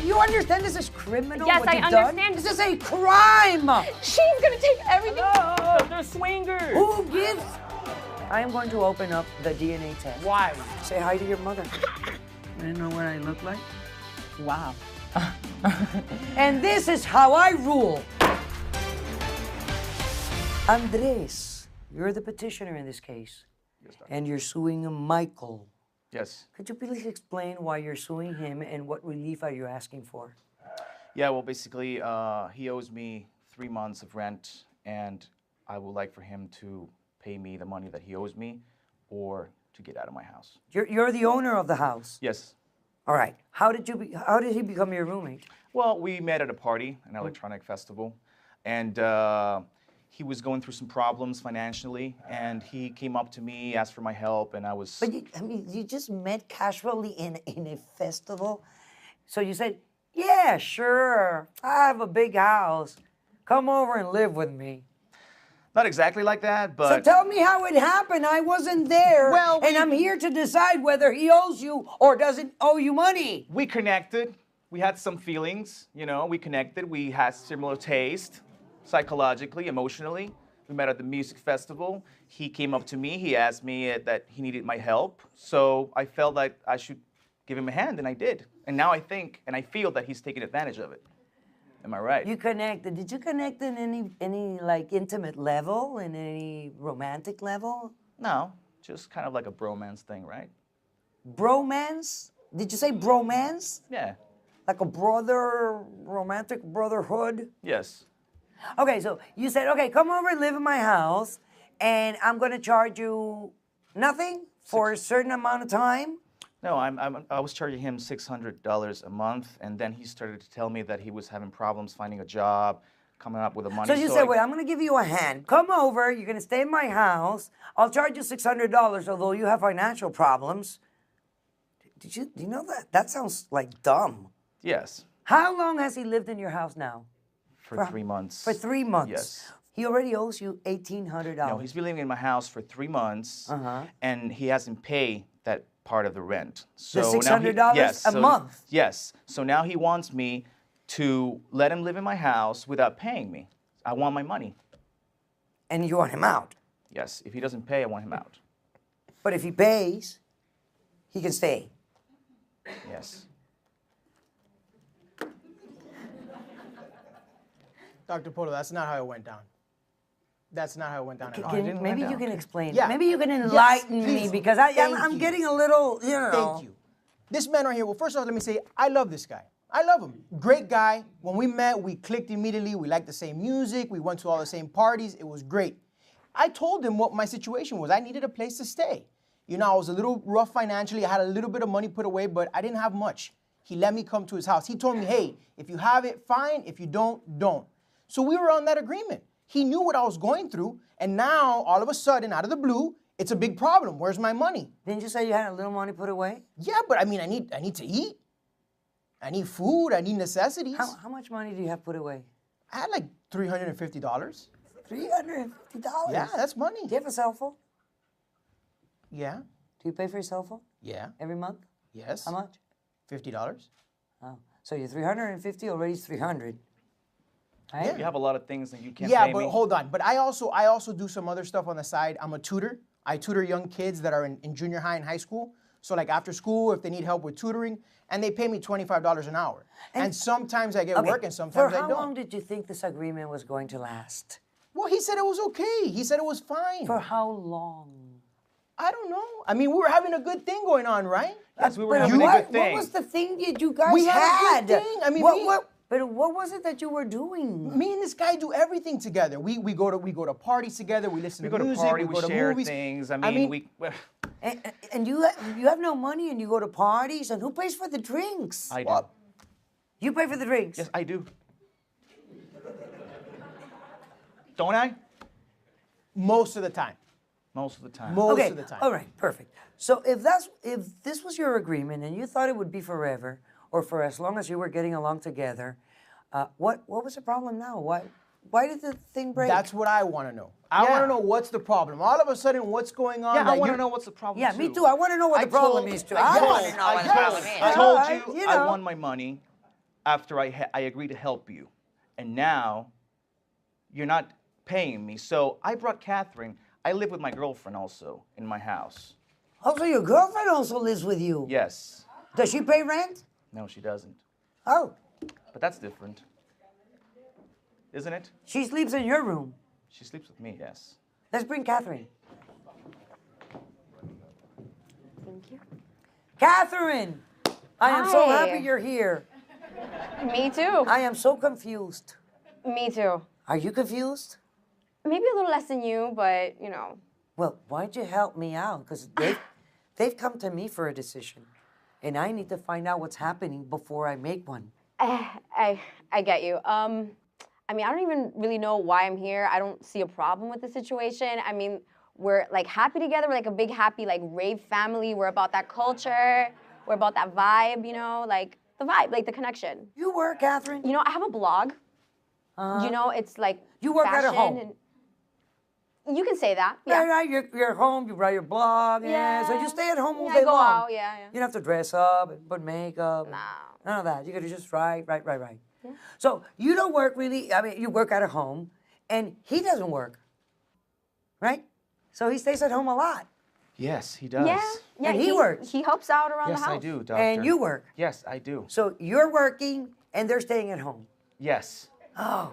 You understand this is criminal? Yes, what I you've understand. Done? This is a crime. She's gonna take everything. They're swingers. Who gives? I am going to open up the DNA test. Why? Say hi to your mother. I don't know what I look like. Wow. And this is how I rule. Andres, you're the petitioner in this case. Yes, Doctor. And you're suing Michael. Yes. Could you please explain why you're suing him and what relief are you asking for? Yeah, well, basically, he owes me 3 months of rent, and I would like for him to pay me the money that he owes me or to get out of my house. You're the owner of the house. Yes. All right. How did he become your roommate? Well, we met at a party, an electronic festival, and he was going through some problems financially, and he came up to me, asked for my help, and I was... But you just met casually in a festival? So you said, yeah, sure, I have a big house. Come over and live with me. Not exactly like that, but... So tell me how it happened. I wasn't there, Well, and I'm here to decide whether he owes you or doesn't owe you money. We connected. We had some feelings, you know, we connected. We had similar taste, psychologically, emotionally. We met at the music festival. He came up to me. He asked me that he needed my help. So I felt like I should give him a hand, and I did. And now I think, and I feel that he's taking advantage of it. Am I right? You connected. Did you connect in any like intimate level, in any romantic level? No, just kind of like a bromance thing, right? Bromance? Did you say bromance? Yeah. Like a romantic brotherhood? Yes. Okay, so you said, okay, come over and live in my house, and I'm going to charge you nothing for a certain amount of time? No, I was charging him $600 a month, and then he started to tell me that he was having problems finding a job, coming up with the money. So you said, wait, I'm going to give you a hand. Come over, you're going to stay in my house. I'll charge you $600, although you have financial problems. Do you know that? That sounds like dumb. Yes. How long has he lived in your house now? For 3 months. For 3 months? Yes. He already owes you $1,800. No, he's been living in my house for 3 months, and he hasn't paid that part of the rent. So the $600 a month? Yes. So now he wants me to let him live in my house without paying me. I want my money. And you want him out? Yes. If he doesn't pay, I want him out. But if he pays, he can stay. Yes. Dr. Polo, that's not how it went down. That's not how it went down at all. Maybe you can explain. Yeah. Maybe you can enlighten me, because I'm getting a little, you know. Thank you. This man right here, well, first off, let me say, I love this guy. I love him. Great guy. When we met, we clicked immediately. We liked the same music. We went to all the same parties. It was great. I told him what my situation was. I needed a place to stay. You know, I was a little rough financially. I had a little bit of money put away, but I didn't have much. He let me come to his house. He told me, hey, if you have it, fine. If you don't, don't. So we were on that agreement. He knew what I was going through, and now, all of a sudden, out of the blue, it's a big problem. Where's my money? Didn't you say you had a little money put away? Yeah, but I mean, I need to eat. I need food. I need necessities. How much money do you have put away? I had like $350. $350? Yeah, that's money. Do you have a cell phone? Yeah. Do you pay for your cell phone? Yeah. Every month? Yes. How much? $50. Oh, so you're 350, already 300. Right? You have a lot of things that you can't Yeah, pay but me. hold on. But I also do some other stuff on the side. I'm a tutor. I tutor young kids that are in junior high and high school. So like after school, if they need help with tutoring, and they pay me $25 an hour. And sometimes I get work and sometimes I don't. For how long did you think this agreement was going to last? Well, he said it was okay. He said it was fine. For how long? I don't know. I mean, we were having a good thing going on, right? Yes, we were having a good thing. What was the thing that you guys We had? had a good thing. I mean, but what was it that you were doing? Me and this guy do everything together. We go to parties together. We listen to music. We go to share movies. things. I mean, And you have no money and you go to parties, and who pays for the drinks? I do. You pay for the drinks? Yes, I do. Don't I? Most of the time. Most of the time. Most of the time. All right, perfect. So if this was your agreement and you thought it would be forever, or for as long as you were getting along together, what was the problem now? Why did the thing break? That's what I want to know. I want to know what's the problem. All of a sudden, what's going on? Yeah, I want to know what's the problem. Yeah, me too. I want to know what the problem is too. I want to know what the problem is. I told you I want my money. after I agreed to help you. And now you're not paying me. So I brought Catherine. I live with my girlfriend also in my house. Oh, so your girlfriend also lives with you? Yes. Does she pay rent? No, she doesn't. Oh, But that's different. Isn't it? she sleeps in your room. She sleeps with me, yes. Let's bring Catherine. Thank you. Catherine! I am so Hi. happy you're here. Me too. I am so confused. Me too. Are you confused? Maybe a little less than you, but you know. Well, why'd you help me out? Because they've come to me for a decision. And I need to find out what's happening before I make one. I get you. I mean, I don't even really know why I'm here. I don't see a problem with the situation. I mean, we're like happy together. We're like a big happy like rave family. We're about that culture. We're about that vibe, you know, like the vibe, like the connection. You work, Catherine? You know, I have a blog. You know, it's like You work at a fashion home? And you can say that. Yeah, Yeah. right. You're home, you write your blog. Yeah. So you stay at home all Yeah, day I go long. out, yeah. You don't have to dress up and put makeup. No. None of that. You gotta just write. Yeah. So you don't work really, I mean, you work at a home, and he doesn't work, right? So he stays at home a lot. Yes, he does. Yeah. Yeah. And he works. He helps out around Yes, the house. I do, doctor. And you work. Yes, I do. So you're working, and they're staying at home. Yes. Oh.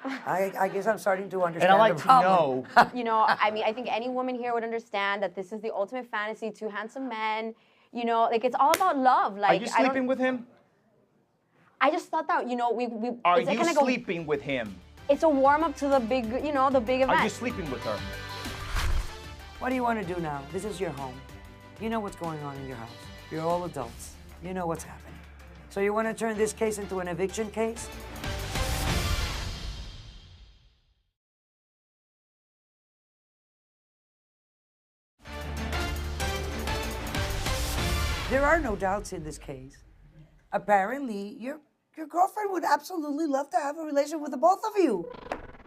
I guess I'm starting to And understand I like the to problem. know. You know, I mean, I think any woman here would understand that this is the ultimate fantasy, two handsome men. You know, like it's all about love. Are Like you I don't. sleeping with him? I just thought that, you know, we Are it's like you kinda sleeping with him? It's a warm up to the big, you know, the big event. Are you sleeping with her? What do you want to do now? This is your home. You know what's going on in your house. You're all adults. You know what's happening. So you want to turn this case into an eviction case? There are no doubts in this case. Apparently, your girlfriend would absolutely love to have a relationship with the both of you.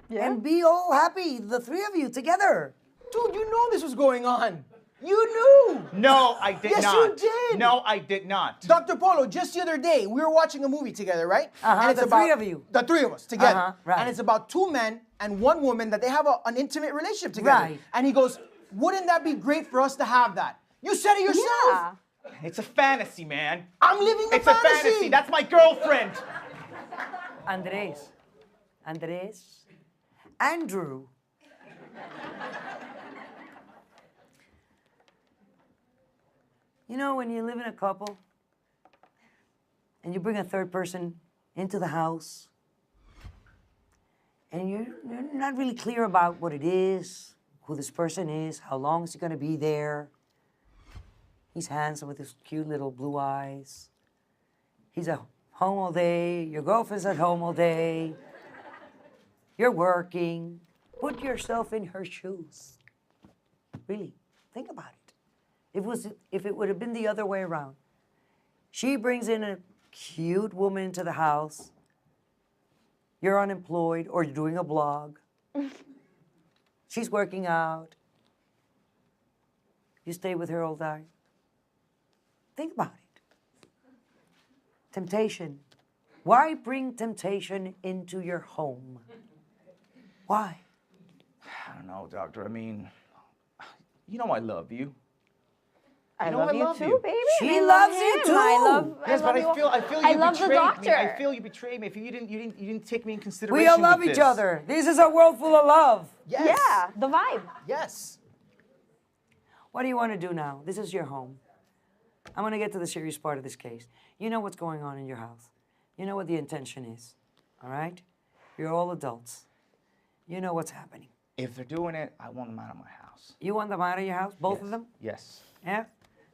Yeah. And be all happy, the three of you together. Dude, you know this was going on. You knew. No, I did Yes, not. you did. No, I did not. Dr. Polo, just the other day, we were watching a movie together, right? Uh-huh, And the three of you. The three of us together. Uh-huh, right. And it's about two men and one woman that they have an intimate relationship together. Right. And he goes, wouldn't that be great for us to have that? You said it yourself. Yeah. It's a fantasy, man. I'm living the It's a fantasy. fantasy. That's my girlfriend. Andres. Andrew. You know, when you live in a couple and you bring a third person into the house and you're not really clear about what it is, who this person is, how long is he going to be there. He's handsome with his cute little blue eyes. He's at home all day. Your girlfriend's at home all day. You're working. Put yourself in her shoes. Really, think about it. If it would have been the other way around. She brings in a cute woman into the house. You're unemployed or you're doing a blog. She's working out. You stay with her all day. Think about it. Temptation. Why bring temptation into your home? Why? I don't know, doctor. I mean, you know I love you. I know love I you love too, you. baby. She I loves love you him. too. Yes, but I feel I you love the betrayed me. doctor. I feel you betrayed me. I feel you didn't take me in consideration. We all love with each this. other. This is a world full of love. Yes. Yeah, the vibe. Yes. What do you want to do now? This is your home. I'm going to get to the serious part of this case. You know what's going on in your house. You know what the intention is. All right? You're all adults. You know what's happening. If they're doing it, I want them out of my house. You want them out of your house? Both of them? Yes. Yeah?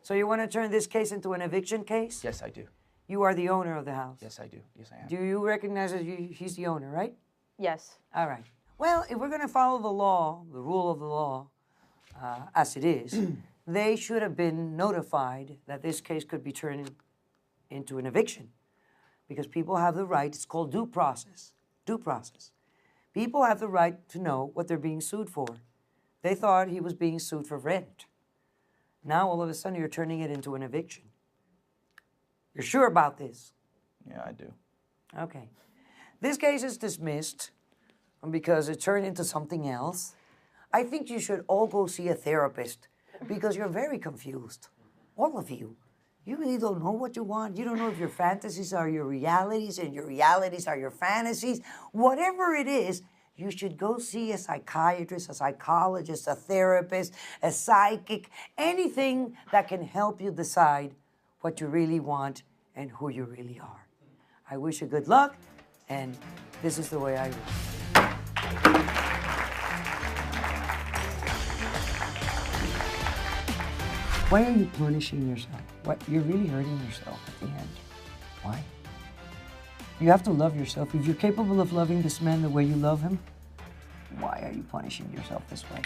So you want to turn this case into an eviction case? Yes, I do. You are the owner of the house. Yes, I do. Yes, I am. Do you recognize that he's the owner, right? Yes. All right. Well, if we're going to follow the law, the rule of the law, as it is, they should have been notified that this case could be turned into an eviction. Because people have the right, it's called due process. Due process. People have the right to know what they're being sued for. They thought he was being sued for rent. Now, all of a sudden, you're turning it into an eviction. You're sure about this? Yeah, I do. Okay. This case is dismissed because it turned into something else. I think you should all go see a therapist because you're very confused. All of you. You really don't know what you want. You don't know if your fantasies are your realities and your realities are your fantasies. Whatever it is, you should go see a psychiatrist, a psychologist, a therapist, a psychic, anything that can help you decide what you really want and who you really are. I wish you good luck, and this is the way I roll. Why are you punishing yourself? What, you're really hurting yourself at the end. Why? You have to love yourself. If you're capable of loving this man the way you love him, why are you punishing yourself this way?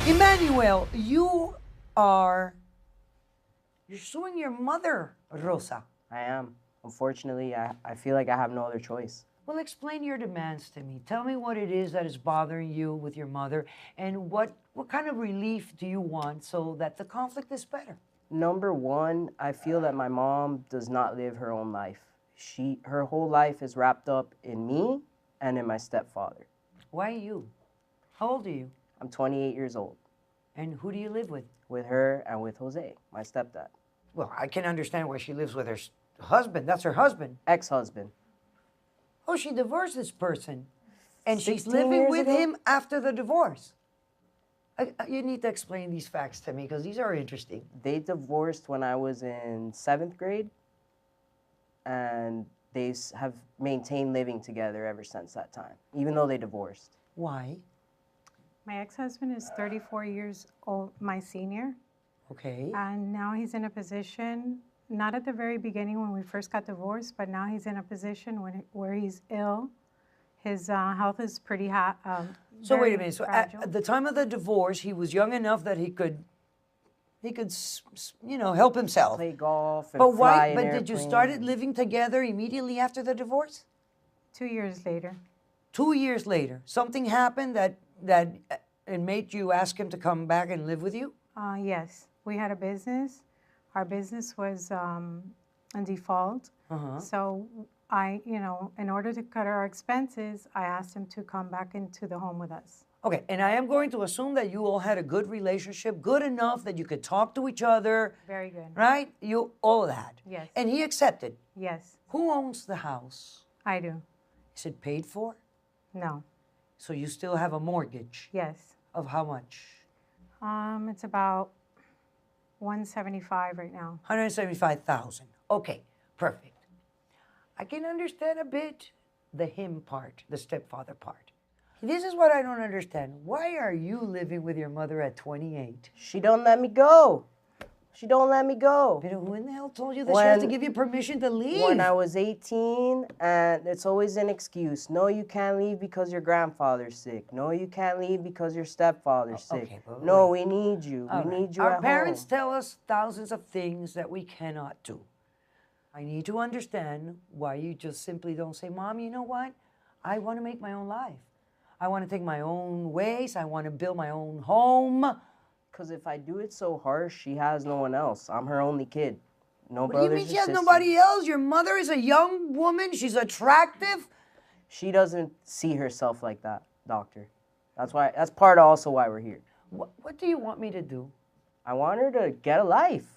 Emanuel, you're suing your mother, Rosa. I am. Unfortunately, I feel like I have no other choice. Well, explain your demands to me. Tell me what it is that is bothering you with your mother, and what kind of relief do you want so that the conflict is better? Number one, I feel that my mom does not live her own life. Her whole life is wrapped up in me and in my stepfather. Why you? How old are you? I'm 28 years old. And who do you live with? With her and with Jose, my stepdad. Well, I can understand why she lives with her husband. That's her husband. Ex-husband. Oh, she divorced this person. And she's 16 living years with ago? him after the divorce. You need to explain these facts to me because these are interesting. They divorced when I was in 7th grade, and they have maintained living together ever since that time, even though they divorced. Why? My ex-husband is 34 years old, my senior, Okay. and now he's in a position, not at the very beginning when we first got divorced, but now he's in a position where he's ill. His health is pretty So wait a very minute. So fragile. at the time of the divorce, he was young enough that he could, help himself. Play golf and But fly why? an But did you airplane. started living together immediately after the divorce? 2 years later. 2 years later, something happened that it made you ask him to come back and live with you? Yes, we had a business. Our business was in default. So in order to cut our expenses, I asked him to come back into the home with us. Okay, and I am going to assume that you all had a good relationship, good enough that you could talk to each other, Very good. right? All that. Yes. And he accepted. Yes, Who owns the house? I do. Is it paid for? No. So you still have a mortgage Yes. of how much? It's about 175 right now. 175,000. Okay, perfect. I can understand a bit the him part, the stepfather part. This is what I don't understand. Why are you living with your mother at 28? She don't let me go. She don't let me go. But who in the hell told you that she has to When- give you permission to leave? When I was 18, and it's always an excuse. No, you can't leave because your grandfather's sick. No, you can't leave because your stepfather's sick. okay, but No, we need you. All We right. need you Our at parents home. tell us thousands of things that we cannot do. I need to understand why you just simply don't say, Mom, you know what? I want to make my own life. I want to take my own ways. I want to build my own home. Because if I do it so harsh, she has no one else. I'm her only kid. No What do you brothers mean or she has sisters. nobody else? Your mother is a young woman. She's attractive. She doesn't see herself like that, doctor. That's part of also why we're here. What do you want me to do? I want her to get a life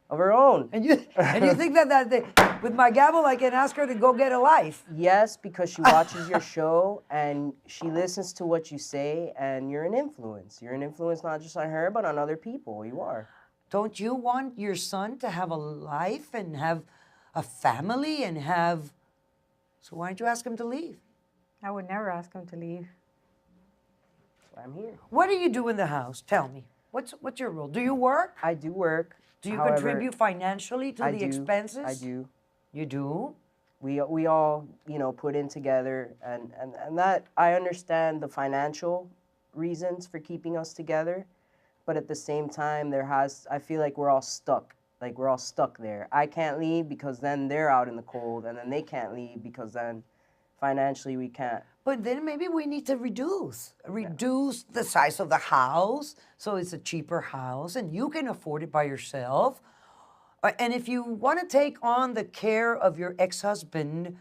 of her own. And you think that with my gavel I can ask her to go get a life? Yes, because she watches your show and she listens to what you say, and you're an influence. You're an influence not just on her, but on other people. You are. Don't you want your son to have a life and have a family and have... So why don't you ask him to leave? I would never ask him to leave. That's why I'm here. What do you do in the house? Tell me. What's your role? Do you work? I do work. Do you However, contribute financially to I the do, expenses? I do. You do? We all, put in together, and that I understand the financial reasons for keeping us together, but at the same time, I feel like we're all stuck. Like we're all stuck there. I can't leave because then they're out in the cold, and then they can't leave because then financially we can't. But then maybe we need to reduce the size of the house so it's a cheaper house and you can afford it by yourself. And if you want to take on the care of your ex-husband,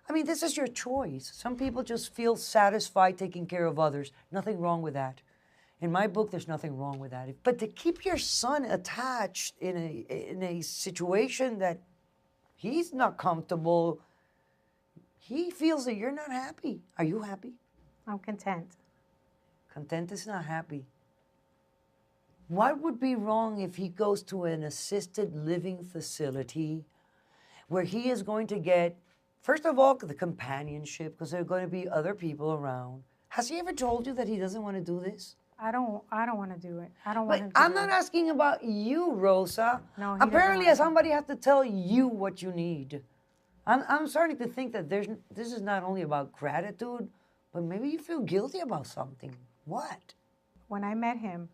I mean, this is your choice. Some people just feel satisfied taking care of others. Nothing wrong with that. In my book, there's nothing wrong with that. But to keep your son attached in a situation that he's not comfortable, he feels that you're not happy. Are you happy? I'm content. Content is not happy. What would be wrong if he goes to an assisted living facility where he is going to get, first of all, the companionship, because there are going to be other people around. Has he ever told you that he doesn't want to do this? I don't want to do it. I don't But want to. I'm not asking about you, Rosa. No, he doesn't Apparently, want to. somebody has to tell you what you need. I'm starting to think that this is not only about gratitude, but maybe you feel guilty about something. What? When I met him,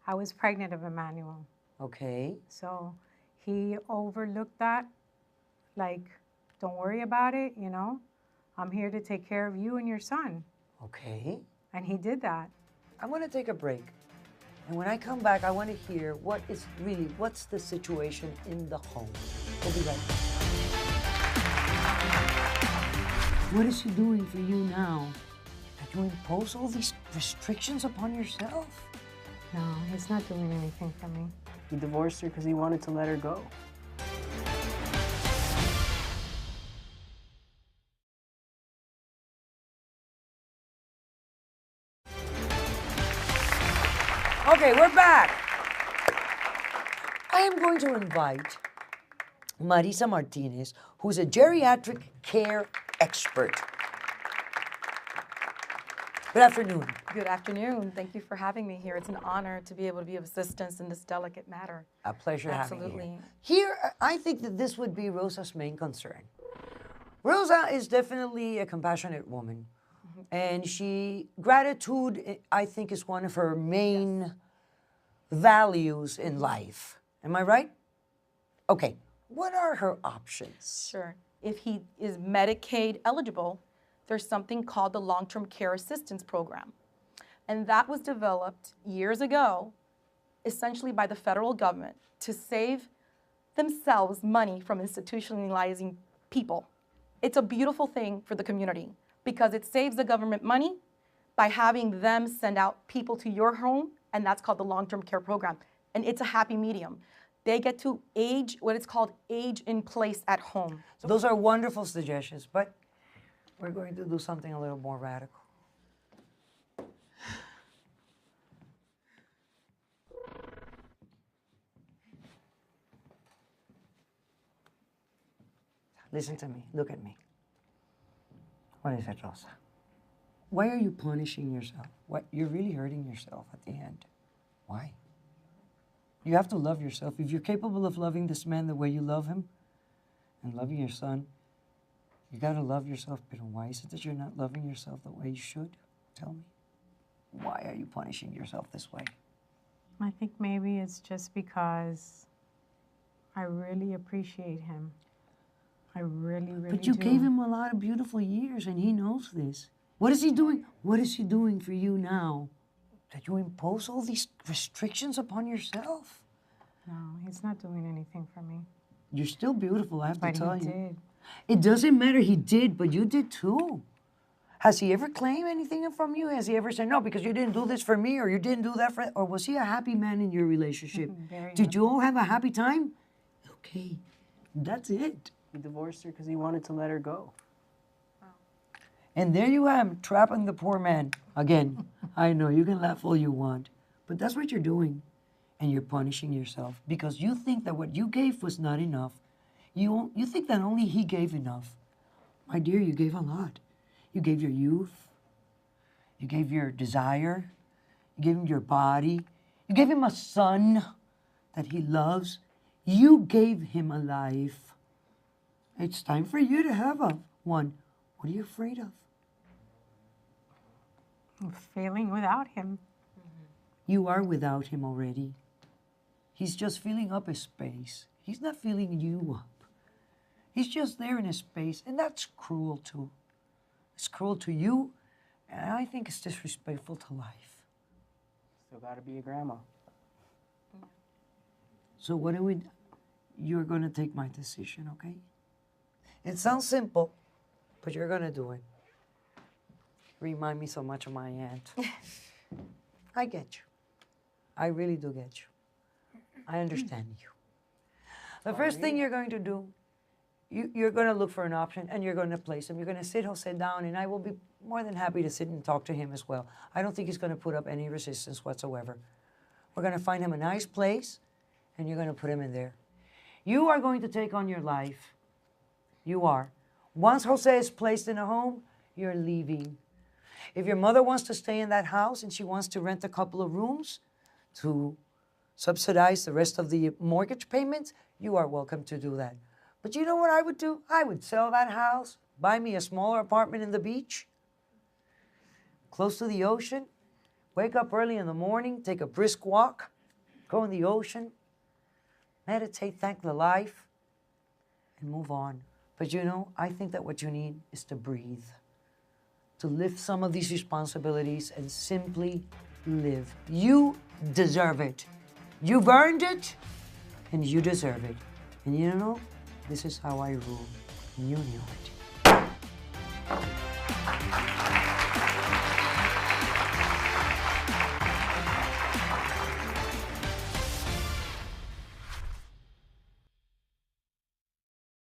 I was pregnant of Emanuel. Okay. So he overlooked that. Like, don't worry about it, you know. I'm here to take care of you and your son. Okay. And he did that. I'm going to take a break. And when I come back, I want to hear what's the situation in the home. We'll be right back. What is he doing for you now? That you impose all these restrictions upon yourself? No, he's not doing anything for me. He divorced her because he wanted to let her go. Okay, we're back. I am going to invite Marisa Martinez, who's a geriatric care expert. Good afternoon. Good afternoon. Thank you for having me here. It's an honor to be able to be of assistance in this delicate matter. A pleasure having you. Absolutely. Here, I think that this would be Rosa's main concern. Rosa is definitely a compassionate woman. And gratitude, I think, is one of her main values in life. Am I right? Okay. What are her options? Sure. If he is Medicaid eligible, there's something called the Long-Term Care Assistance Program. And that was developed years ago, essentially by the federal government, to save themselves money from institutionalizing people. It's a beautiful thing for the community because it saves the government money by having them send out people to your home, and that's called the Long-Term Care Program. And it's a happy medium. They get to age, what it's called age in place at home. So those are wonderful suggestions, but we're going to do something a little more radical. Listen to me. Look at me. What is it, Rosa? Why are you punishing yourself? You're really hurting yourself at the end. Why? You have to love yourself. If you're capable of loving this man the way you love him and loving your son, you got to love yourself. But why is it that you're not loving yourself the way you should? Tell me. Why are you punishing yourself this way? I think maybe it's just because I really appreciate him. I really, really But you do. gave him a lot of beautiful years, and he knows this. What is he doing? What is he doing for you now? That you impose all these restrictions upon yourself? No, he's not doing anything for me. You're still beautiful, I have But to tell he you. did. It doesn't matter, he did, but you did too. Has he ever claimed anything from you? Has he ever said, no, because you didn't do this for me, or you didn't do that for, or was he a happy man in your relationship? Very Did you all have a happy time? Okay, that's it. He divorced her because he wanted to let her go. And there you am, trapping the poor man. Again, I know, you can laugh all you want, but that's what you're doing. And you're punishing yourself because you think that what you gave was not enough. You think that only he gave enough. My dear, you gave a lot. You gave your youth. You gave your desire. You gave him your body. You gave him a son that he loves. You gave him a life. It's time for you to have one. What are you afraid of? I'm failing without him. You are without him already. He's just filling up his space. He's not filling you up. He's just there in his space, and that's cruel too. It's cruel to you, And I think it's disrespectful to life. Still gotta be a grandma. So what do we? You're gonna take my decision, okay? It sounds simple, but you're gonna do it. Remind me so much of my aunt. I get you. I really do get you. I understand you. The first thing you're going to do, you're going to look for an option and you're going to place him. You're going to sit Jose down, and I will be more than happy to sit and talk to him as well. I don't think he's going to put up any resistance whatsoever. We're going to find him a nice place, and you're going to put him in there. You are going to take on your life. You are. Once Jose is placed in a home, you're leaving. If your mother wants to stay in that house and she wants to rent a couple of rooms to subsidize the rest of the mortgage payments, you are welcome to do that. But you know what I would do? I would sell that house, buy me a smaller apartment in the beach, close to the ocean, wake up early in the morning, take a brisk walk, go in the ocean, meditate, thank the life, and move on. But you know, I think that what you need is to breathe, to lift some of these responsibilities and simply live. You deserve it. You've earned it, and you deserve it. And you know, this is how I rule, and you knew it.